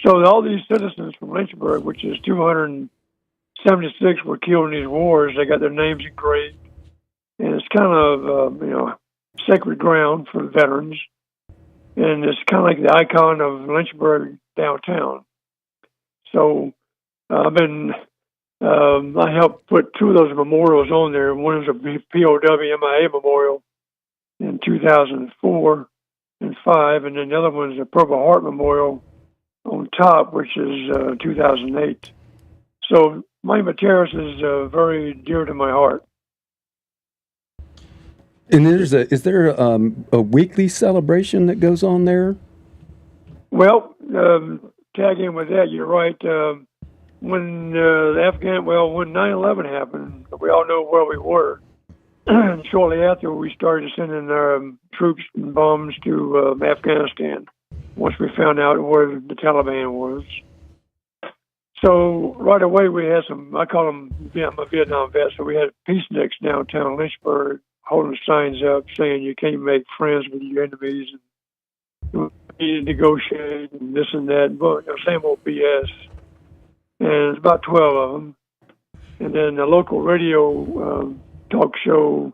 So all these citizens from Lynchburg, which is 276, were killed in these wars. They got their names engraved, and it's kind of sacred ground for veterans, and it's kind of like the icon of Lynchburg downtown. So I helped put two of those memorials on there. One is a POW MIA memorial in 2004 and 5, and then the other one is a Purple Heart memorial on top, which is 2008. So Monument Terrace is very dear to my heart. And is there a weekly celebration that goes on there? Well, tag in with that. You're right. When 9/11 happened, we all know where we were. And shortly after, we started sending troops and bombs to Afghanistan. Once we found out where the Taliban was. So right away we had I call them Vietnam vets, so we had peaceniks downtown Lynchburg holding signs up saying you can't make friends with your enemies, and you need to negotiate and this and that, but same old BS. And it's about 12 of them. And then the local radio talk show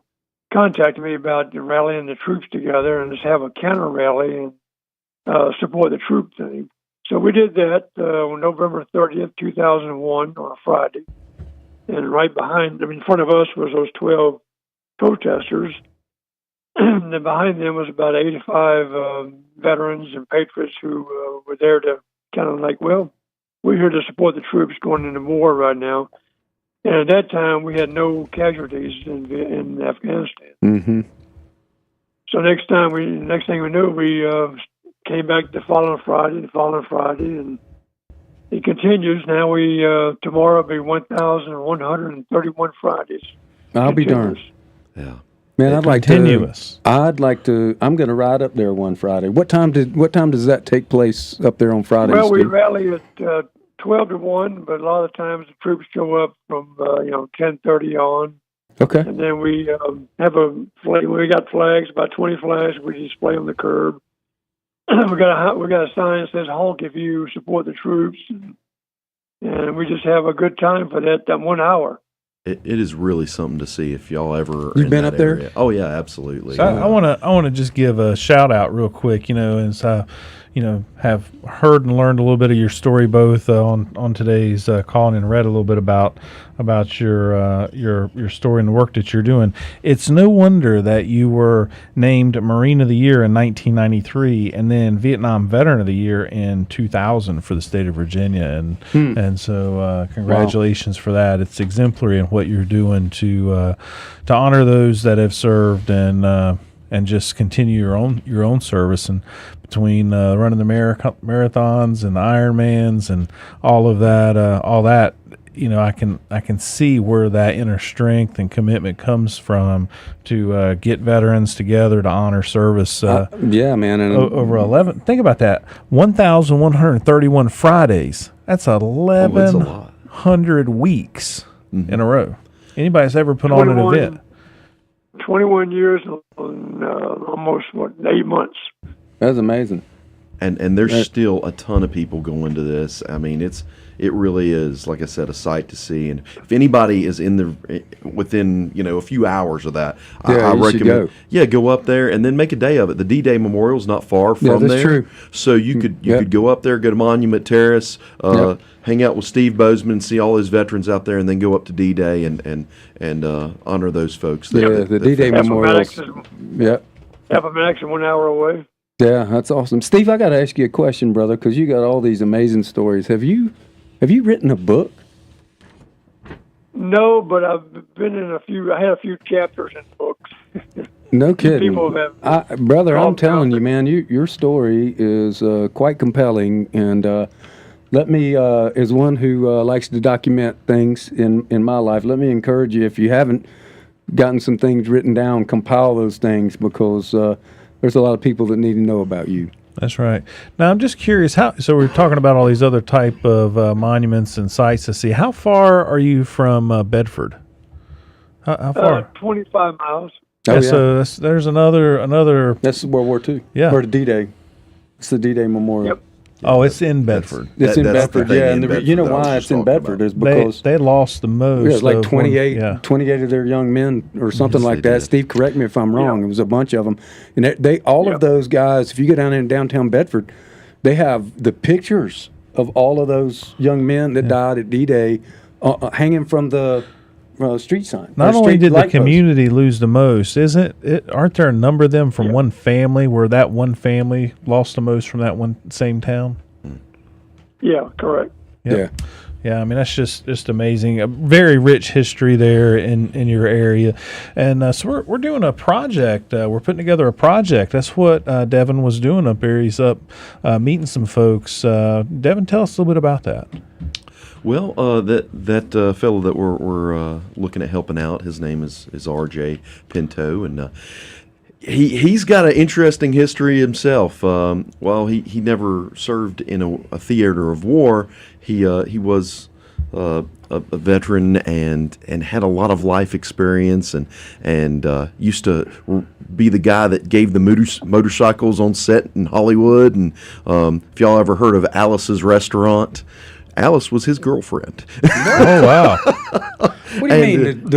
contacted me about rallying the troops together and just have a counter rally and support the troop thing. So we did that on November 30th, 2001 on a Friday. And right in front of us was those 12 protesters. And then behind them was about 85 veterans and patriots who were there to kind of we're here to support the troops going into war right now. And at that time, we had no casualties in Afghanistan. Mm-hmm. So next thing we knew, we came back the following Friday, and it continues. Now tomorrow will be 1,131 Fridays. I'll be darned. Yeah. Man, I'd like to. I'm going to ride up there one Friday. What time does that take place up there on Friday? Well, we Steve? rally at 12 to 1, but a lot of times the troops show up from 10:30 on. Okay. And then we have we got flags, about 20 flags we display on the curb. we got a sign that says "honk" if you support the troops, and we just have a good time for that 1 hour. It is really something to see if y'all ever. You've been up there? Area. Oh yeah, absolutely. So I want to just give a shout out real quick, as I, have heard and learned a little bit of your story both on today's call and read a little bit about your story and the work that you're doing. It's no wonder that you were named Marine of the Year in 1993 and then Vietnam Veteran of the Year in 2000 for the state of Virginia, and so congratulations for that. It's exemplary in what you're doing to honor those that have served and just continue your own service, and between running the marathons and the Ironmans and all that, I can see where that inner strength and commitment comes from to get veterans together to honor service. Yeah, man. And over 11. Think about that. 1,131 Fridays. That's 1,100 weeks in a row. Anybody's ever put on an event. 21 years and almost 8 months. That's amazing. And there's still a ton of people going to this. I mean, it really is, like I said, a sight to see. And if anybody is within a few hours of that, I recommend go up there and then make a day of it. The D-Day Memorial is not far from there, true. So you could go up there, go to Monument Terrace, hang out with Steve Bozeman, see all those veterans out there, and then go up to D-Day and honor those folks. The D-Day Memorial. Appomattox is 1 hour away. Yeah, that's awesome. Steve, I got to ask you a question, brother, because you got all these amazing stories. Have you written a book? No, but I've been in I had a few chapters in books. No kidding. People brother, I'm telling you, man, your story is quite compelling. And let me, as one who likes to document things in my life, let me encourage you, if you haven't gotten some things written down, compile those things, because there's a lot of people that need to know about you. That's right. Now, I'm just curious, so we're talking about all these other type of monuments and sites to see. How far are you from Bedford? How far? 25 miles. Oh, yeah. So there's another. That's World War II. Yeah. Or the D-Day. It's the D-Day Memorial. Yep. Oh, it's in Bedford. It's in Bedford, yeah. And you know why it's in Bedford is because they lost the most. It was like 28 of their young men or something like that. Did. Steve, correct me if I'm wrong. It was a bunch of them. And they all of those guys, if you go down in downtown Bedford, they have the pictures of all of those young men that died at D-Day hanging from the street sign. Not only did the community lose the most, aren't there a number of them from one family where that one family lost the most from that one same town? Yeah, correct. Yep. Yeah, I mean, that's just amazing. A very rich history there in your area. And so we're doing a project. We're putting together a project. That's what Devin was doing up there. He's up meeting some folks. Devin, tell us a little bit about that. Well, that fellow that we're looking at helping out, his name is R.J. Pinto, and he's got an interesting history himself. While he never served in a theater of war, he was a veteran and had a lot of life experience and used to be the guy that gave the motorcycles on set in Hollywood. And if y'all ever heard of Alice's Restaurant, Alice was his girlfriend. Oh, wow. What do you mean?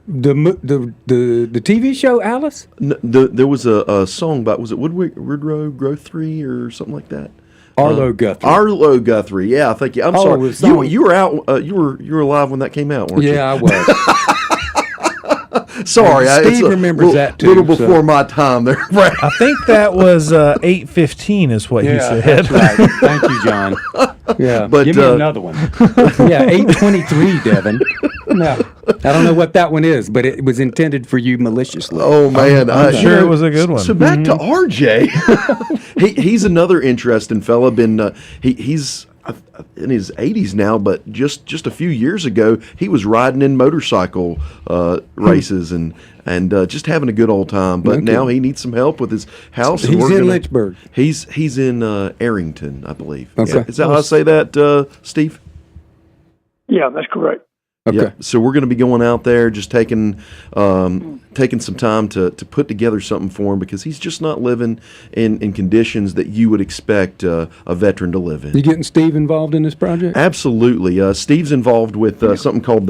The TV show Alice? There was a song about, was it Woodrow Guthrie or something like that? Arlo Guthrie. Arlo Guthrie. Yeah, thank you. I'm sorry. You were out. You were alive when that came out, weren't you? Yeah, I was. Sorry, Steve remembers that too. A little before my time there. I think that was 8:15 is what you said. That's right. Thank you, John. Yeah, but give me another one. Yeah, 8:23, Devin. No, I don't know what that one is, but it was intended for you maliciously. Oh man, I'm sure it was a good one. So back to RJ. He's another interesting fella. He's in his 80s now, but just a few years ago, he was riding in motorcycle races and just having a good old time. But now he needs some help with his house. He's in Lynchburg. He's in Arrington, I believe. Okay. Yeah. Is that how I say that, Steve? Yeah, that's correct. Okay. Yeah. So we're going to be going out there, just taking some time to put together something for him, because he's just not living in conditions that you would expect a veteran to live in. You getting Steve involved in this project? Absolutely. Steve's involved with something called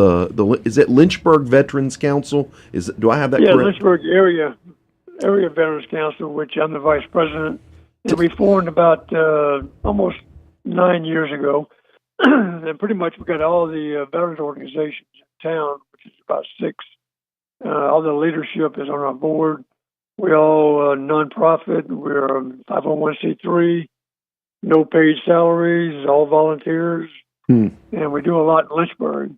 is it Lynchburg Veterans Council? Do I have that correct? Yeah, Lynchburg Area Veterans Council, which I'm the vice president. And we formed about almost 9 years ago. And pretty much we got all the veterans organizations in town, which is about 6. All the leadership is on our board. We're all nonprofit. We're 501c3, no paid salaries, all volunteers. And we do a lot in Lynchburg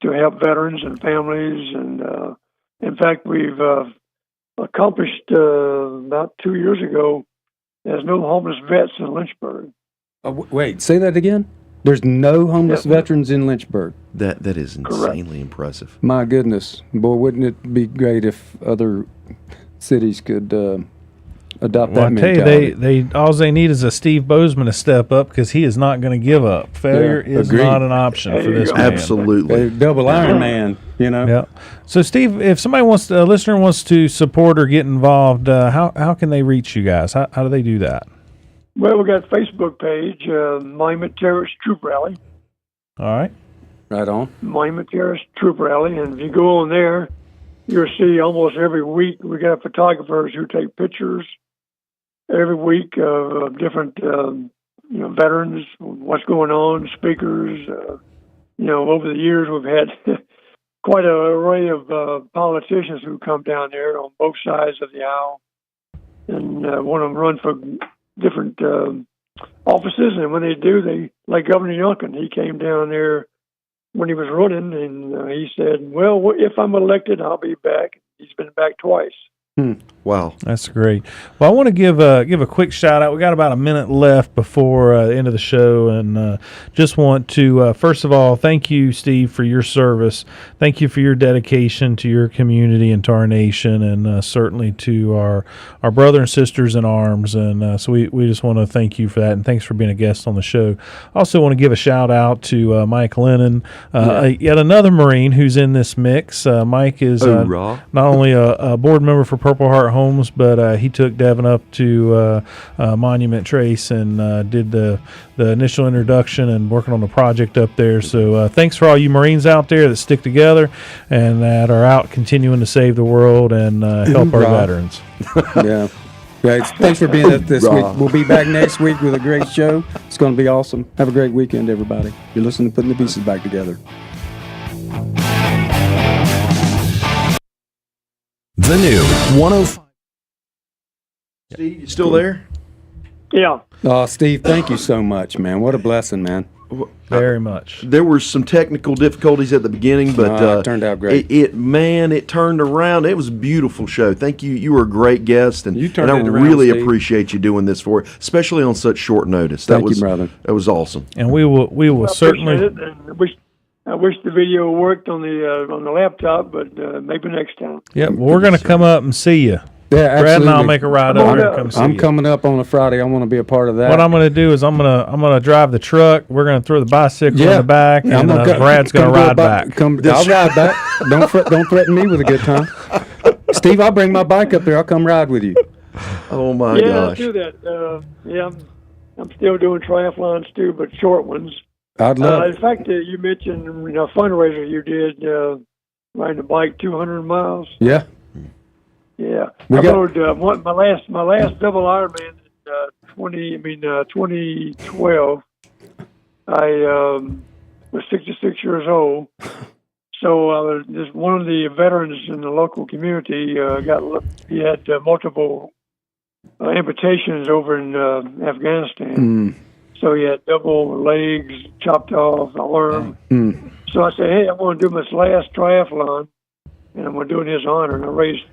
to help veterans and families. And in fact, we've accomplished about 2 years ago, there's no homeless vets in Lynchburg. Wait, say that again? There's no homeless veterans in Lynchburg. That is insanely impressive. My goodness. Boy, wouldn't it be great if other cities could adopt Well, that I tell mentality. you, they all they need is a Steve Bozeman to step up because he is not going to give up. Failure Yeah, is agreed. not an option There for you this go. man. Absolutely. Double Iron Man, Yeah. So, Steve, if somebody a listener wants to support or get involved, how can they reach you guys? How do they do that? Well, we got a Facebook page, Monument Terrace Troop Rally. All right. Right on. Monument Terrace Troop Rally, and if you go on there, you'll see almost every week we got photographers who take pictures every week of different, veterans, what's going on, speakers. Over the years we've had quite an array of politicians who come down there on both sides of the aisle, and one of them run for different offices, and when they do, like Governor Youngkin, he came down there when he was running, and he said, well, if I'm elected, I'll be back. He's been back twice. Wow. That's great. Well, I want to give a quick shout out. We got about a minute left before the end of the show, and just want to first of all thank you, Steve, for your service. Thank you for your dedication to your community and to our nation, and certainly to our brother and sisters in arms. And so we just want to thank you for that, and thanks for being a guest on the show. I also want to give a shout out to Mike Lennon, yet another Marine who's in this mix. Mike is not only a board member for Purple Heart Homes, but he took Devin up to Monument Trace and did the initial introduction and working on the project up there. So thanks for all you Marines out there that stick together and that are out continuing to save the world and help our veterans. Yeah. Great. Thanks for being with this week. We'll be back next week with a great show. It's going to be awesome. Have a great weekend, everybody. You're listening to Putting the Pieces Back Together. The new 105. Steve, you still there? Yeah. Oh, Steve, thank you so much, man. What a blessing, man. Very much. There were some technical difficulties at the beginning, but it turned out great. It turned around. It was a beautiful show. Thank you. You were a great guest, and You turned I it around, really Steve. appreciate you doing this for, especially on such short notice. Thank you, brother. That was awesome. And we will certainly. Appreciate it, and I wish the video worked on the laptop, but maybe next time. Yeah, well, we're going to come up and see you. Yeah, Brad and absolutely. I'll make a ride Come over on here up. and come see I'm you. coming up on a Friday. I want to be a part of that. What I'm going to do is I'm going to drive the truck. We're going to throw the bicycle in Yeah. the back, I'm and gonna go- Brad's going come to do a ride back. I'll ride back. Don't threaten me with a good time. Steve, I'll bring my bike up there. I'll come ride with you. Oh my Yeah, gosh! I'll do that. I'm still doing triathlons too, but short ones. I'd love In fact, you mentioned a fundraiser you did riding a bike 200 miles. Yeah. Yeah, We I got- rode my last double Ironman in 2012. I was 66 years old, so just one of the veterans in the local community he had multiple amputations over in Afghanistan. So he had double legs chopped off, arm. So I said, hey, I want to do my last triathlon, and I'm going to do it in his honor. And I raised